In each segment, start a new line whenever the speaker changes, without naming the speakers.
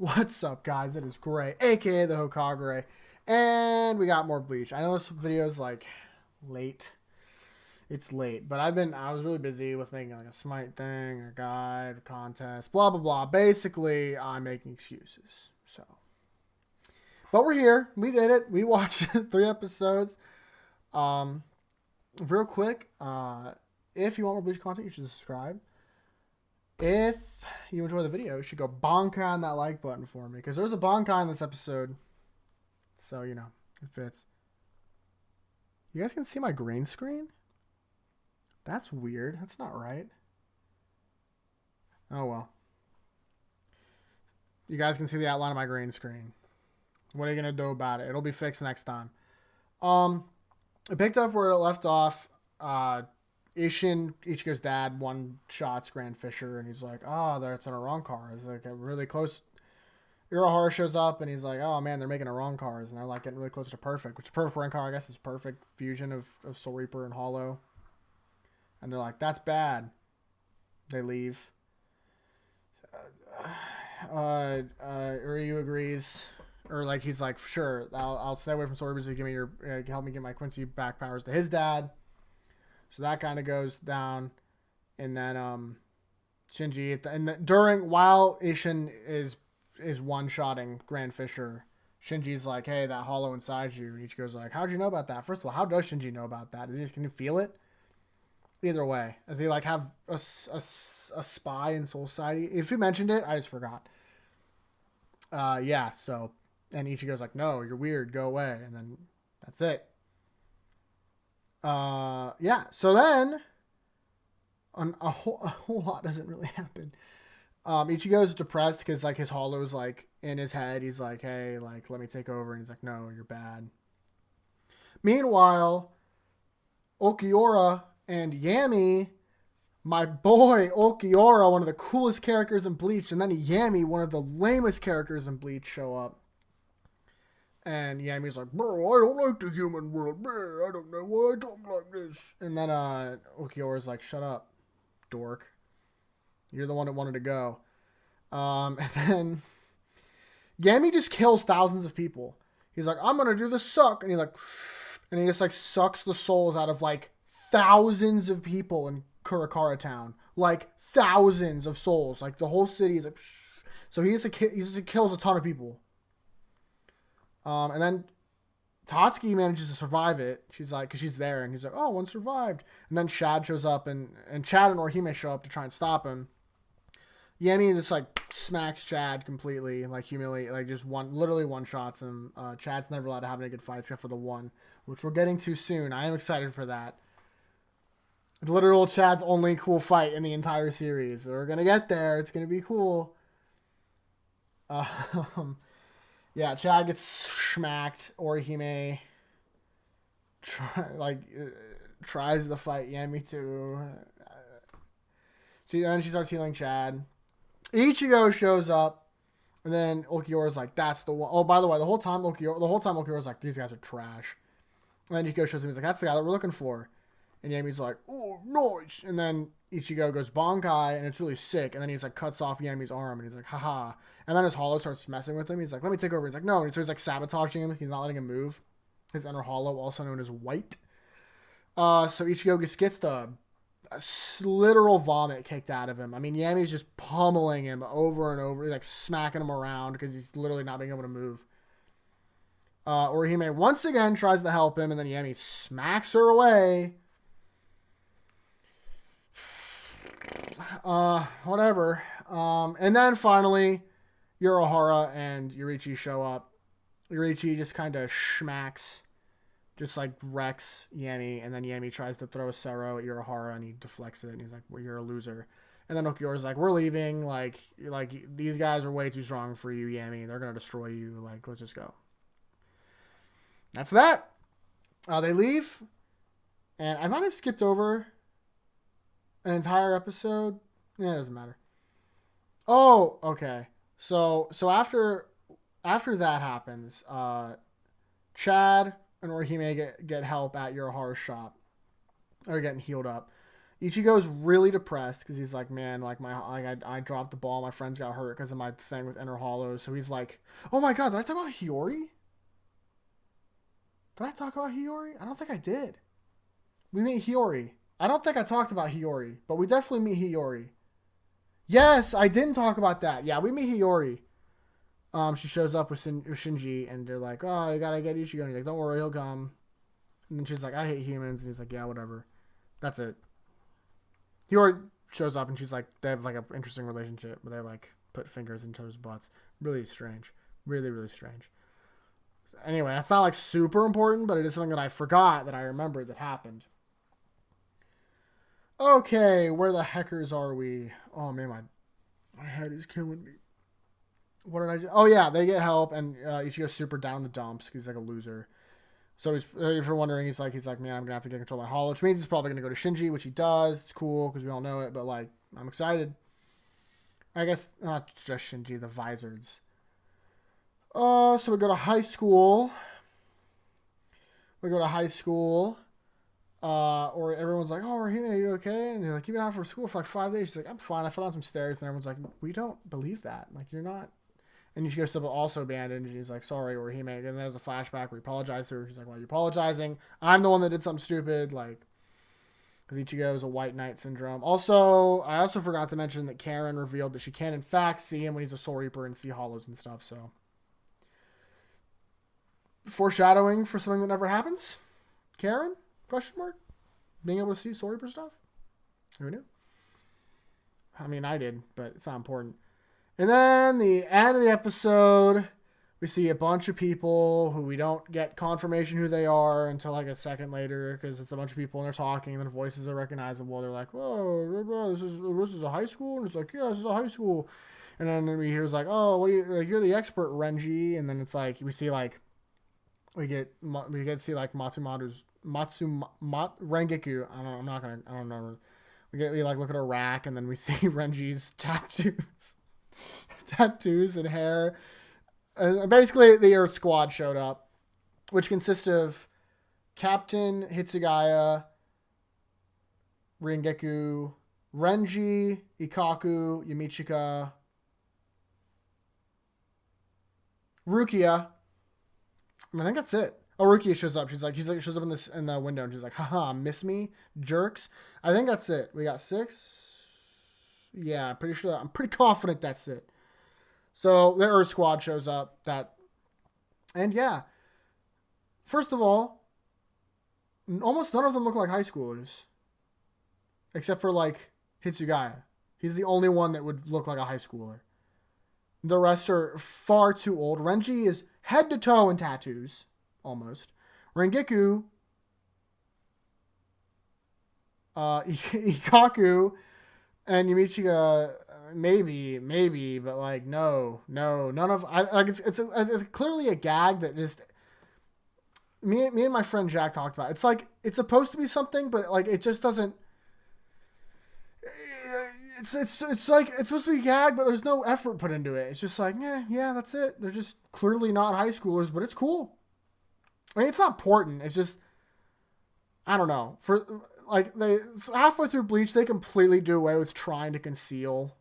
What's up, guys? It is Gray, aka the Hokage, and we got more Bleach. I know this video is like late. It's late, but I was really busy with making like a Smite thing, a guide, a contest, blah blah blah. Basically, I'm making excuses. So, but we're here. We did it. We watched 3 episodes. Um, Real quick. If you want more Bleach content, you should subscribe. If you enjoy the video, you should go bonk on that like button for me, because there's a bonk in this episode. So, it fits. You guys can see my green screen? That's weird. That's not right. Oh, well. You guys can see the outline of my green screen. What are you going to do about it? It'll be fixed next time. I picked up where it left off. Ichigo's dad one-shots Grand Fisher, and he's like, that's an ARRANCAR. It's like a really close. Ulquiorra shows up, and he's like, oh, man, they're making ARRANCARs, and they're like getting really close to perfect, which perfect ARRANCAR, I guess, is perfect fusion of Soul Reaper and Hollow. And they're like, that's bad. They leave. Ryu agrees. Or like he's like, sure, I'll stay away from Soul Reaper so you give me help me get my Quincy back powers to his dad. So that kind of goes down, and then Shinji while Ishin is one-shotting Grand Fisher, Shinji's like, hey, that hollow inside you. And Ichigo's like, how'd you know about that? First of all, how does Shinji know about that? Can you feel it? Either way, does he like have a spy in Soul Society? If he mentioned it, I just forgot. Yeah. So, and Ichigo's like, no, you're weird. Go away. And then that's it. Yeah, so then a whole lot doesn't really happen. Ichigo's depressed because like his hollow's like in his head. He's like, hey, like, let me take over. And he's like, no, you're bad. Meanwhile, Ulquiorra and Yami, my boy Ulquiorra, one of the coolest characters in Bleach, and then Yami, one of the lamest characters in Bleach, show up. And Yami's like, bro, I don't like the human world. Bro, I don't know why I talk like this. And then Ulquiorra's like, shut up, dork. You're the one that wanted to go. And then Yami just kills thousands of people. He's like, I'm going to do the suck. And he just like sucks the souls out of like thousands of people in Kurakara town. Like thousands of souls. Like the whole city is like, so he just kills a ton of people. And then Tatsuki manages to survive it. She's like, because she's there, and he's like, oh, one survived. And then Chad shows up, and Chad and Orihime show up to try and stop him. Yami just like smacks Chad completely, like humiliate, like just literally one shots him. Chad's never allowed to have any good fights except for the one, which we're getting to soon. I am excited for that. The literal Chad's only cool fight in the entire series. We're gonna get there. It's gonna be cool. Yeah, Chad gets smacked. Orihime tries to fight Yami too. Then she starts healing Chad. Ichigo shows up, and then Ulquiorra's like, "That's the one." Oh, by the way, the whole time Ulquiorra's like, "These guys are trash." And then Ichigo shows him. He's like, "That's the guy that we're looking for." And Yami's like, "Oh, nice." And then Ichigo goes Bankai, and it's really sick. And then he's like cuts off Yami's arm, and he's like, haha. And then his hollow starts messing with him. He's like, let me take over. He's like, no. And so he's like sabotaging him. He's not letting him move. His inner hollow, also known as white. So Ichigo just gets the literal vomit kicked out of him. I mean, Yami's just pummeling him over and over. He's like smacking him around because he's literally not being able to move. Orihime once again tries to help him, and then Yami smacks her away. Whatever. And then finally, Ulquiorra and Yurichi show up. Yurichi just kind of schmacks, just like wrecks Yami, and then Yami tries to throw a Sero at Ulquiorra, and he deflects it, and he's like, well, you're a loser. And then Ulquiorra's like, we're leaving, like these guys are way too strong for you, Yami. They're gonna destroy you. Like, let's just go. That's that. They leave, and I might have skipped over an entire episode. Yeah, it doesn't matter. Oh, okay. So after that happens, Chad and Orihime get help at Ulquiorra's shop. They're getting healed up. Ichigo's really depressed because he's like, man, like I dropped the ball. My friends got hurt because of my thing with Inner Hollows. So he's like, oh my god, did I talk about Hiyori? Did I talk about Hiyori? I don't think I did. We meet Hiyori. I don't think I talked about Hiyori, but we definitely meet Hiyori. Yes, I didn't talk about that. Yeah, we meet Hiyori. She shows up with Shinji, and they're like, oh, you gotta get Ichigo. And he's like, don't worry, he'll come. And then she's like, I hate humans. And he's like, yeah, whatever. That's it. Hiyori shows up, and she's like, they have like an interesting relationship, but they like put fingers in each other's butts. Really strange. Really, really strange. Anyway, that's not like super important, but it is something that I forgot that I remembered that happened. Okay, where the heckers are we? Oh man, my head is killing me. What did I do? Oh yeah, they get help, and Ichigo's super down in the dumps because he's like a loser. So he's, if you're wondering, he's like, man, I'm gonna have to get control of my hollow, which means he's probably gonna go to Shinji, which he does. It's cool because we all know it, but like, I'm excited. I guess not just Shinji, the Vizards. So we go to high school. Or everyone's like, oh, Rahina, are you okay? And you're like, you've been out for school for like 5 days. She's like, I'm fine. I fell down some stairs. And everyone's like, we don't believe that. Like, you're not. And she goes to also abandoned. And she's like, sorry, Rahina. And then there's a flashback where he apologized to her. She's like, why are you apologizing? I'm the one that did something stupid. Like, because Ichigo is a white knight syndrome. Also, I also forgot to mention that Karen revealed that she can, in fact, see him when he's a Soul Reaper and see hollows and stuff. So, foreshadowing for something that never happens. Karen? Question mark? Being able to see Soul Reaper stuff? Who knew? I mean, I did, but it's not important. And then the end of the episode, we see a bunch of people who we don't get confirmation who they are until like a second later, because it's a bunch of people and they're talking and their voices are recognizable. They're like, whoa, this is a high school? And it's like, yeah, this is a high school. And then we hear it's like, oh, what are you, like, you're the expert, Renji. And then it's like, we see like, we get to see like Rengeki. I don't know. We like look at a rack and then we see Renji's tattoos and hair. And basically the Earth Squad showed up, which consists of Captain Hitsugaya, Rengeku, Renji, Ikaku, Yamichika, Rukia. I think that's it. Oh, Rukia shows up. She's like shows up in the window and she's like, haha, miss me, jerks. I think that's it. We got 6. Yeah, I'm pretty confident that's it. So the Earth Squad shows up. And yeah. First of all, almost none of them look like high schoolers. Except for like Hitsugaya. He's the only one that would look like a high schooler. The rest are far too old. Renji is head to toe in tattoos. Almost. Rengeku, Ikaku, and Yamichika, maybe, but like no, none of. It's clearly a gag that just me and my friend Jack talked about. It's like it's supposed to be something, but like it just doesn't. It's like it's supposed to be a gag, but there's no effort put into it. It's just like yeah, that's it. They're just clearly not high schoolers, but it's cool. I mean, it's not important. It's just, I don't know. For like they halfway through Bleach, they completely do away with trying to conceal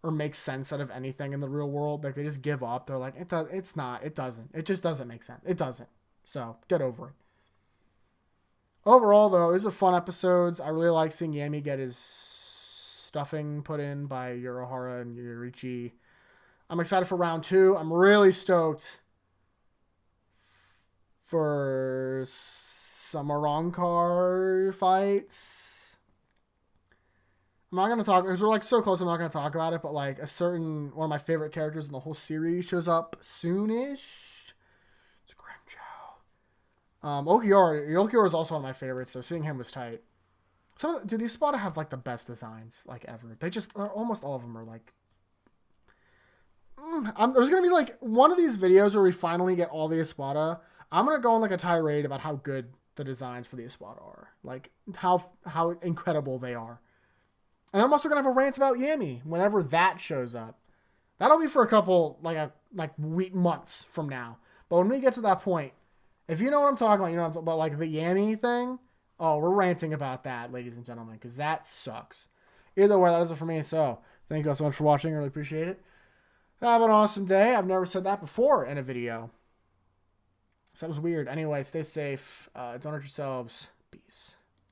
or make sense out of anything in the real world. Like they just give up. They're like, it doesn't. It just doesn't make sense. It doesn't. So get over it. Overall, though, these are fun episodes. I really like seeing Yami get his stuffing put in by Uruhara and Yurichi. I'm excited for round 2. I'm really stoked for some ARRANCAR fights. I'm not going to talk, because we're like so close, I'm not going to talk about it, but like one of my favorite characters in the whole series shows up soonish. It's Grimjow. Ulquiorra is also one of my favorites, so seeing him was tight. Dude, these Espada have like the best designs like ever. They just, almost all of them are like, there's going to be like one of these videos where we finally get all the Espada. I'm going to go on like a tirade about how good the designs for the Espada are. Like how incredible they are. And I'm also going to have a rant about Yami whenever that shows up. That'll be for a couple, months from now. But when we get to that point, if you know what I'm talking about, you know what I'm talking about, like the Yami thing. Oh, we're ranting about that, ladies and gentlemen, because that sucks. Either way, that is it for me. So, thank you all so much for watching. I really appreciate it. Have an awesome day. I've never said that before in a video. So that was weird. Anyway, stay safe. Don't hurt yourselves. Peace.